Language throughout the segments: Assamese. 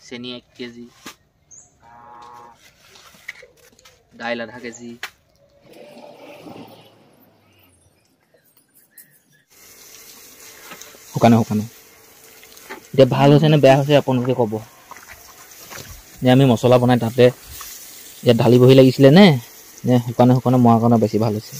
চেনি 1 কেজি, দাইল আধা কেজি, শুকানে এতিয়া ভাল হৈছে নে বেয়া হৈছে আপোনালোকে ক'ব। যে আমি মছলা বনাই তাতে ইয়াত ঢালি বহি লাগিছিলে নে শুকানে মৰাৰ কাৰণে বেছি ভাল হৈছে।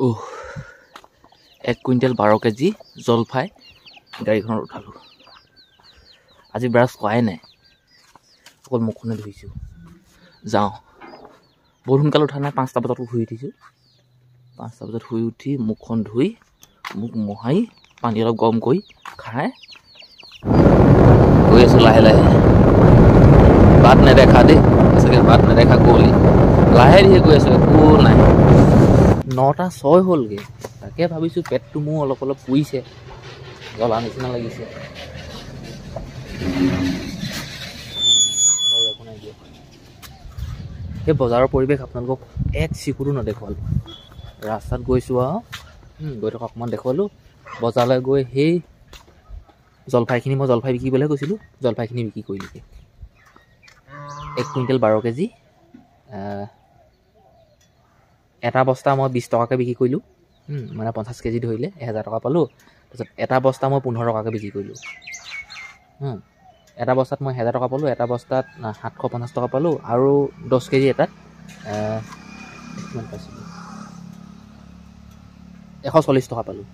Oh, 1 কুইণ্টেল 12 কেজি জলফাই গাড়ীখনত উঠালোঁ। আজি ব্ৰাছ কৰাই নাই, অকল মুখখনে ধুইছোঁ। যাওঁ, বহুত সোনকালে উঠা নাই, 5টা বজাত শুই উঠিছোঁ। 5টা বজাত শুই উঠি মুখখন ধুই মুখ মোহাৰি পানী অলপ গৰম কৰি খাই গৈ আছোঁ লাহে লাহে। বাট নেদেখা দেই, চাগে বাট নেদেখা গ'লি লাহে ধীৰে গৈ আছোঁ, একো নাই। 9টা 6 হ'লগৈ, তাকে ভাবিছোঁ পেটটো মোৰ অলপ পুৰিছে, জ্বলা নিচিনা লাগিছে। সেই বজাৰৰ পৰিৱেশ আপোনালোকক এক চিকুৰো নেদেখুৱালোঁ। ৰাস্তাত গৈছোঁ আৰু গৈ থকা অকণমান দেখুৱালোঁ। বজাৰলৈ গৈ সেই জলফাইখিনি, মই জলফাই বিকিবলৈ গৈছিলোঁ, জলফাইখিনি বিক্ৰী কৰিলোঁগৈ। 1 কুইণ্টেল 12 কেজি, এটা বস্তা মই 20 টকাকৈ বিক্ৰী কৰিলোঁ। মানে 50 কেজি ধৰিলে 1000 টকা পালোঁ। তাৰপিছত এটা বস্তা মই 15 টকাকৈ বিক্ৰী কৰিলোঁ। এটা বস্তাত মই 1000 টকা পালোঁ, এটা বস্তাত 750 টকা পালোঁ, আৰু 10 কেজি এটাত কিমান পাইছিলোঁ, 140 টকা পালোঁ।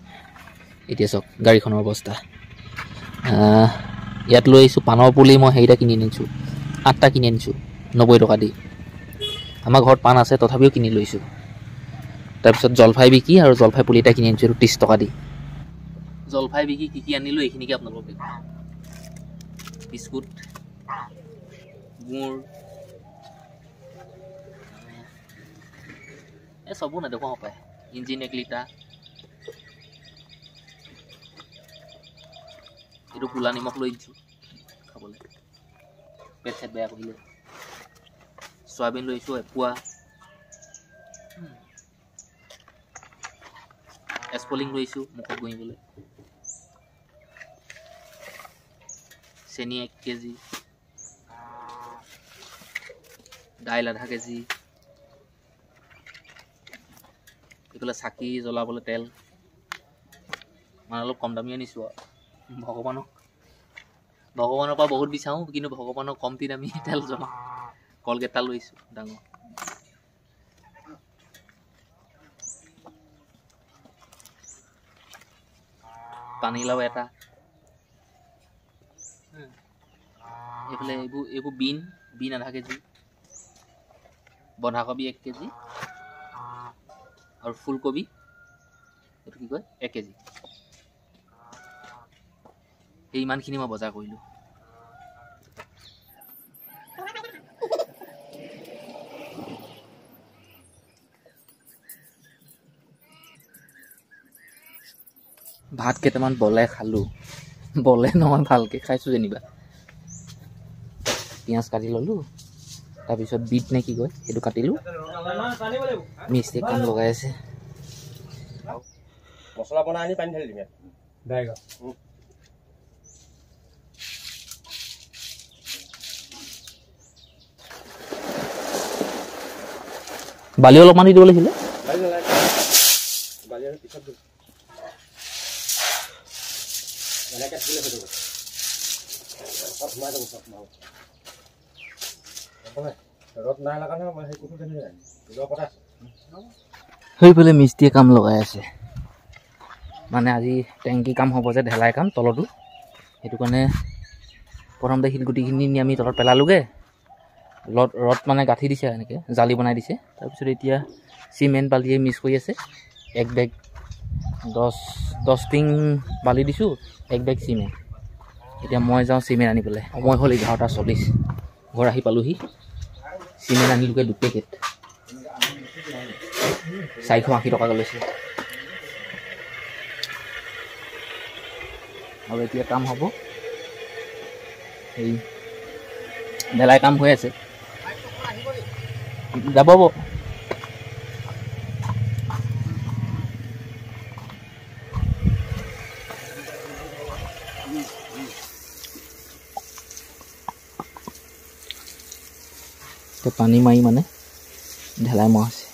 এতিয়া চাওক গাড়ীখনৰ অৱস্থা। ইয়াত লৈ আহিছোঁ পাণৰ পুলি, মই সেইটা কিনি আনিছোঁ, 8টা কিনি আনিছোঁ 90 টকা দি। আমাৰ ঘৰত পাণ আছে তথাপিও কিনি লৈছোঁ। তাৰপিছত জলফাই বিকি আৰু জলফাই পুলি এটা কিনি আনিছোঁ 30 টকা দি। জলফাই বিকি কি আনিলোঁ এইখিনিকে আপোনালোকক দেখাওঁ। বিস্কুট, গুড়, চবো নেদেখুৱাওঁ পায়, ইঞ্জিন 1 লিটাৰ, এইটো কোলা নিমখ লৈ দিছোঁ খাবলৈ, পেট চেট বেয়া কৰিলে। চয়াবিন লৈছোঁ এপোৱা, এছপলিং লৈছোঁ মুখত ঘঁহিবলৈ, চেনি 1 কেজি, দাইল আধা কেজি, এইফালে চাকি জ্বলাবলৈ তেল, মানে অলপ কম দামী আনিছোঁ আৰু। ভগৱানৰ পৰা বহুত বিচাৰোঁ, কিন্তু ভগৱানৰ কমতি দামী তেল জ্বলাওঁ। কলগেট এটা লৈছোঁ ডাঙৰ, পানীলাও এটা, এইফালে এইবোৰ বিন আধা কেজি, বন্ধাকবি 1 কেজি, আৰু ফুলকবি এইটো কি কয় 1 কেজি। এই ইমানখিনি মই বজাৰ কৰিলোঁ। ভাত কেইটামান বলে খালোঁ, বলে নহয় ভালকৈ খাইছোঁ যেনিবা। পিঁয়াজ কাটি ল'লোঁ, তাৰপিছত বিট নে কি কয় সেইটো কাটিলোঁ। মিস্ত্ৰীয়ে কাম লগাই আছে। মছলা বনাই আনি পানী ঢালি দিম ইয়াত। বালি অলপমান দি দিব লাগিছিলে। সেইফালে মিস্ত্ৰীয়ে কাম লগাই আছে। মানে আজি টেংকি কাম হ'ব যে, ঢেলাই কাম তলতো, সেইটো কাৰণে প্ৰথমতে শিলগুটিখিনি নি আমি তলত পেলালোগৈ। ৰদ মানে গাঁঠি দিছে, এনেকৈ জালি বনাই দিছে। তাৰপিছত এতিয়া চিমেণ্ট বালিয়ে মিক্স কৰি আছে। এক বেগ 10 টিং বালি দিছোঁ, এক বেগ চিমেণ্ট। এতিয়া মই যাওঁ চিমেণ্ট আনিবলৈ। সময় হ'ল 11:40। ঘৰ আহি পালোহি। চিমেণ্ট আনিলোগৈ 2 পেকেট, 480 টকাকৈ লৈছে। আৰু এতিয়া কাম হ'ব, এই ঢেলাই কাম হৈ আছে। যাব পানী মাৰি মানে ঢেলাই মৰা আছে।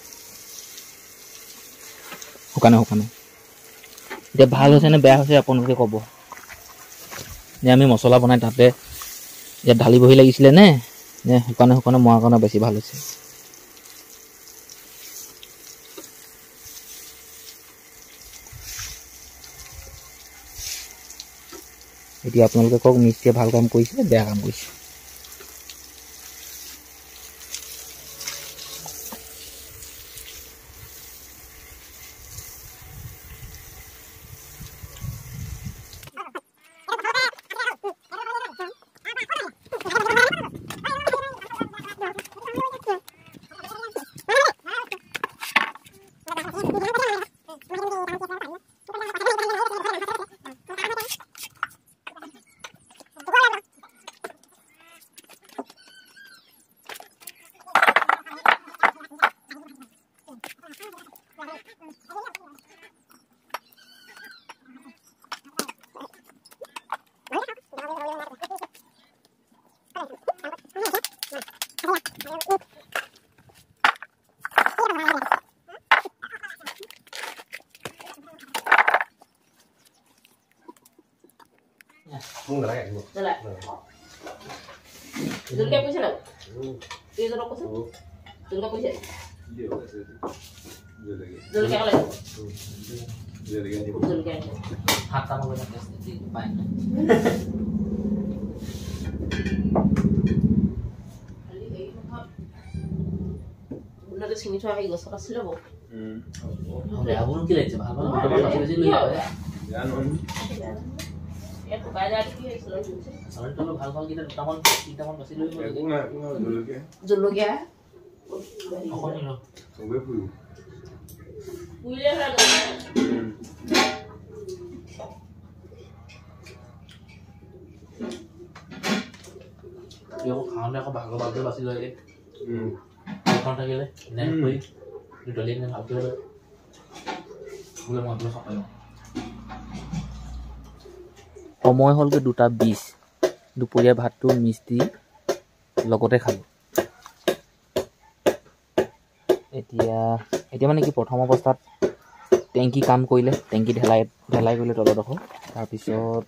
শুকানে এতিয়া ভাল হৈছে নে বেয়া হৈছে আপোনালোকে ক'ব। যে আমি মছলা বনাই তাতে ইয়াত ঢালিবহি লাগিছিলে নে শুকানে মৰাৰ কাৰণে বেছি ভাল হৈছে। এতিয়া আপোনালোকে কওক, মিস্ত্ৰীয়ে ভাল কাম কৰিছে বেয়া কাম কৰিছে। Zulka punya lah. Dia sudah punya. Zulka punya. Zulka kalau. Zulka. Hatta mau banyak pasti banyak. Udah ke sini coba ikut sekolah sih loh. Udah abang kira aja, abang masih sih lu ya. Jangan. Ya tuh kayak ada sih selalu. Soalnya kalau hal-hal kita masih lu. Dulu ya. Aku nih loh. Coba dulu. Punya lah. Yo খাওঁতে আকৌ ভাগৰ বাছি লয় এখন থাকিলে নেন কৰি দুটলি নে ভালকৈ বোলে মই খাই সময় হ'লগৈ 2:20। দুপৰীয়া ভাতটো মিস্ত্ৰী লগতে খালোঁ। এতিয়া মানে কি প্ৰথম অৱস্থাত টেংকি কাম কৰিলে, টেংকি ঢেলাই কৰিলে তলডোখৰ। তাৰপিছত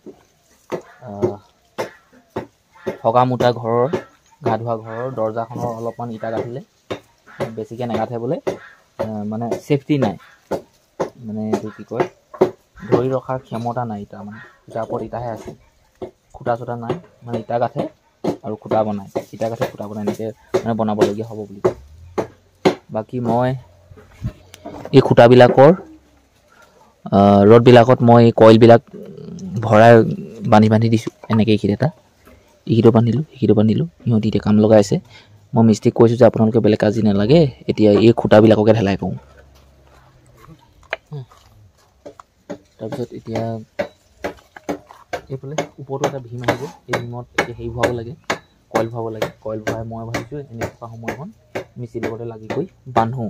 হগা মোটা ঘৰৰ গা ধোৱা ঘৰৰ দৰ্জাখনৰ অলপমান ইটা গাঠিলে, বেছিকৈ নাগাঠে বোলে, মানে ছেফটি নাই, মানে এইটো কি কয় ধৰি ৰখাৰ ক্ষমতা নাই ইটা, মানে ইটাৰ ওপৰত ইটাহে আছে, খুটা চুটা নাই, মানে ইটা গাঠে আৰু খুটা বনায়, ইটা গাঠে খুটা বনায়, এনেকৈ মানে বনাবলগীয়া হ'ব বুলি। বাকী মই এই খুটাবিলাকৰ ৰডবিলাকত মই কইলবিলাক ভৰাই বান্ধি দিছোঁ, এনেকৈ ইখিটো বান্ধিলোঁ সিহঁতি এতিয়া কাম লগাই আছে। মই মিস্ত্ৰীক কৈছোঁ যে আপোনালোকে বেলেগ কাজি নালাগে, এতিয়া এই খুটাবিলাককে ঢেলাই কৰোঁ। তাৰপিছত এতিয়া এইফালে ওপৰতো এটা ভীম আহিব, এই ভীমত এতিয়া হেৰি ভৰাব লাগে, কইল ভৰাব লাগে কইল ভৰাই মই ভাবিছোঁ এনেই থকা সময়খন মিচিৰ লগতে লাগি গৈ বান্ধো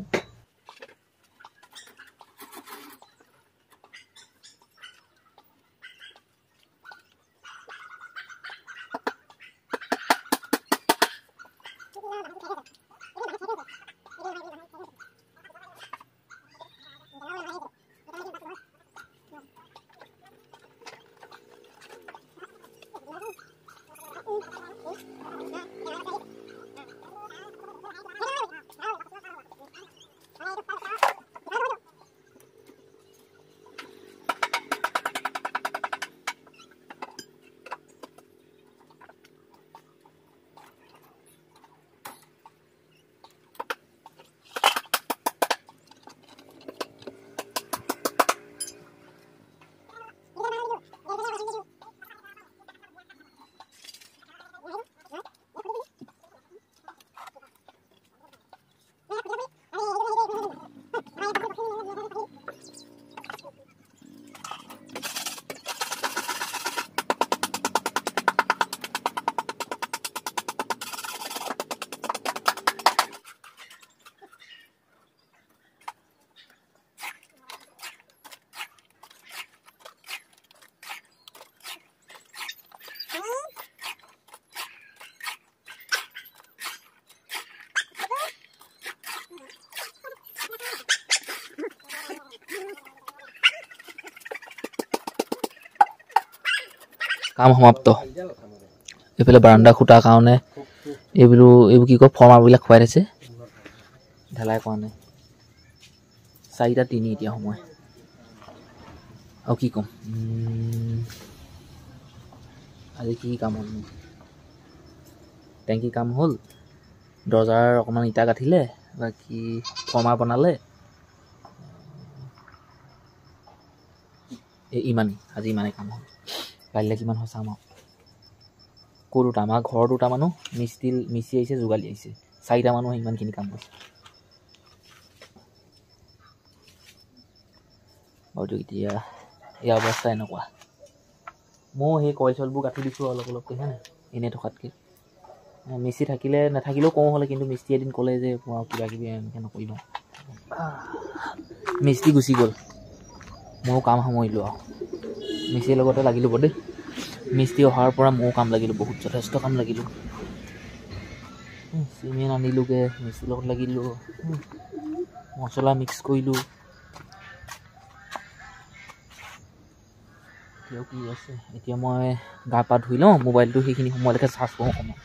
কাম সমাপ্ত এইফালে বাৰান্দা খুটাৰ কাৰণে এইবোৰ কি কয় ফৰ্মাৰবিলাক খুৱাই থৈছে ঢালাই কৰা নাই 4:03 এতিয়া সময় আৰু কি ক'ম আজি কি কাম হ'ল টেংকি কাম হ'ল দৰ্জাৰ অকণমান ইটা গাঠিলে বাকী ফৰ্মাৰ বনালে ইমানেই আজি ইমানেই কাম হ'ল কাইলৈ কিমান হয় চাম আৰু ক'ৰ দুটা আমাৰ ঘৰৰ দুটা মানুহ মিস্ত্ৰী আহিছে যোগালী আহিছে 4টা মানুহে ইমানখিনি কাম কৰিছে হয়তো এতিয়া এই অৱস্থা এনেকুৱা মই সেই কইল চইলবোৰ গাঁঠি দিছোঁ অলপ অলপকৈ হে নাই এনেই থকাতকৈ মিস্ত্ৰী থাকিলে নাথাকিলেও কওঁ হ'লে কিন্তু মিস্ত্ৰী এদিন ক'লে যে কিবা কিবি এনেকৈ নকৰিব মিস্ত্ৰী গুচি গ'ল ময়ো কাম সামৰিলোঁ আৰু মিস্ত্ৰীৰ লগতে লাগিলোঁ দেই মিস্ত্ৰী অহাৰ পৰা ময়ো কাম লাগিলোঁ বহুত যথেষ্ট কাম লাগিলোঁ চিমেণ্ট আনিলোঁগৈ মিস্ত্ৰীৰ লগত লাগিলোঁ মছলা মিক্স কৰিলোঁ এতিয়াও কি আছে এতিয়া মই গা পা ধুই লওঁ মোবাইলটো সেইখিনি সময়লৈকে চাৰ্জ কৰোঁ অকণমান